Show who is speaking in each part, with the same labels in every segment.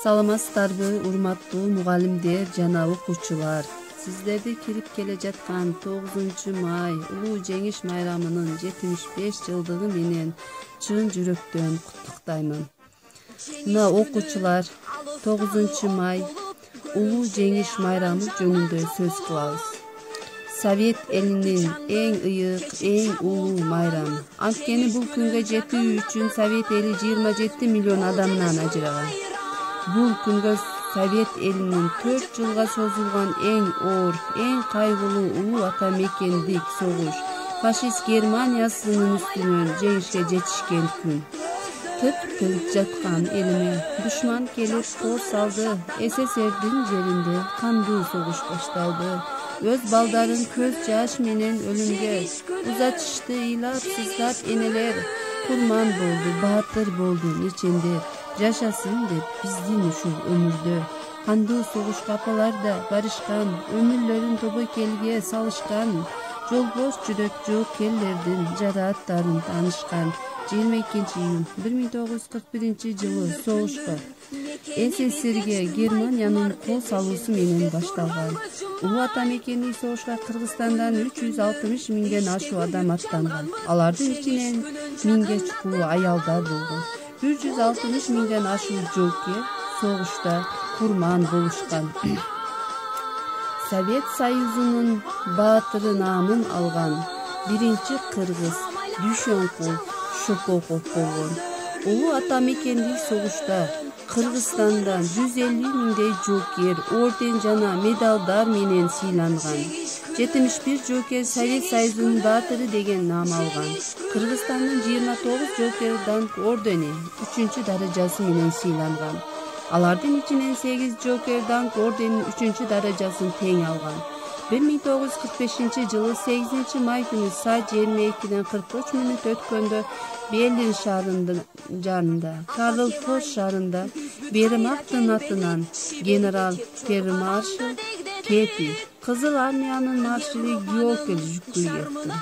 Speaker 1: Саламатсыздарбы, урматтуу мугалимдер жана окуучулар. Сиздерди кирип келе жаткан 9-май улуу жеңиш майрамынын 75 жылдыгы менен чын жүрөктөн куттуктаймын. Мына окуучулар, 9-май улуу жеңиш майрамы жөнүндө сөз кылабыз. Совет элинин эң ыйык, эң улуу майрамы. Анткени бул күнгө жетүү үчүн Совет эли 27 миллион адамдан ажыраган. Бул күнгө Совет элинин 4 жылга созулган эң оор, эң кайгылуу улуу ата мекендик согуш, фашист Германиясынын үстүнөн жеңишке жетишкен күн. Тып-тыныч жаткан элиме душман келип кол салды. СССРдин жеринде кандуу согуш башталды. Өз балдарын көз жаш менен өлүмгө узатышты ыйлап сыздап энелер. Курман болду, баатыр болду нечендер. Жашасын деп биздин ушул өмүрдө. Кандуу согушка апалар да барышкан, өмүрлөрүн тобойкелге салышкан. Жолбош жүрөк жоокерлердин жарааттарын таанышкан. 22-июнь 1941 жылы согушка СССРге Германиянын кол салуусу менен башталган. Улуу ата мекендик согушка Кыргызстандан 360 миңден ашуу адам аттанган. Алардын ичинен 1000ге чукул аялдар болгон. 360 миңден ашуу жоокер согушта курман болушкан. Совет Союзунун баатыры наамын алган биринчи кыргыз Дүйшөнкул Шопоков болгон. Улуу ата мекендик согушта Кыргызстандан 150 миңдей жоокер орден жана медалдар менен сыйланган. 71 жоокер Совет Союзунун баатыры деген наам алган. Кыргызстандын 29 жоокер Данк ордени 3 даражасы менен сыйланган. Алардын ичинен 8 жоокер Данк орденин 3 даражасын тең алган. 1945 жылы 8 май күнү саат 22-ден 43 мүнөт өткөндө Берлин шаарында Карл Форш шаарында Вермахттын атынан генерал фельдмаршал Кети, Кызыл армиянын маршалы Георгий Жукуевдин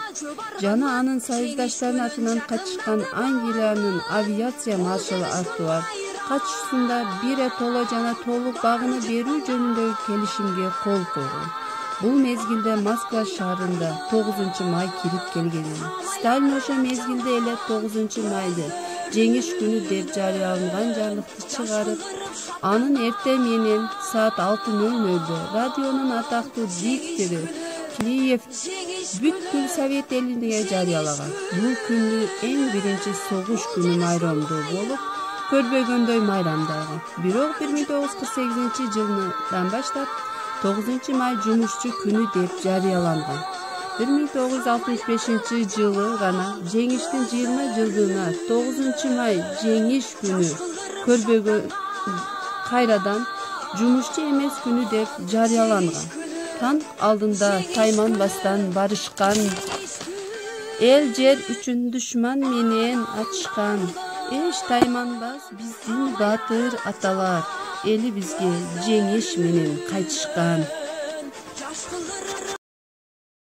Speaker 1: жана анын союздаштарынын атынан качышкан Англиянын авиация маршалы Артуар качуусунда биротоло жана толук багына берүү жөнүндөгү келишимге кол койгон. Бул мезгилде Москва шаарында 9-май кирип келгенин. Сталин ошо мезгилде эле 9-майды жеңиш күнү деп жарыяланган жарлыкты чыгарып, анын эртең менен саат 6:00 радионун атактуу диктору Клиев бүткүл Совет элине жарыялаган. Бул күндү эң биринчи согуш күнү майрамдоо болуп, көрбөгөндөй майрамдаган. Бирок 1948 жылдан баштап 9-май жумушчу күнү деп жарыяланган. 1965 жылы гана жеңиштин 20 жылдыгына 9-май жеңиш күнү көрбөгөн кайрадан жумушчу эмес күнү деп жарыяланган. Танк алдында тайманбастан барышкан, эл жер үчүн душман менен ачышкан. Эч тайманбас биздин баатыр аталар, эли бизге жеңиш менен кайтышкан.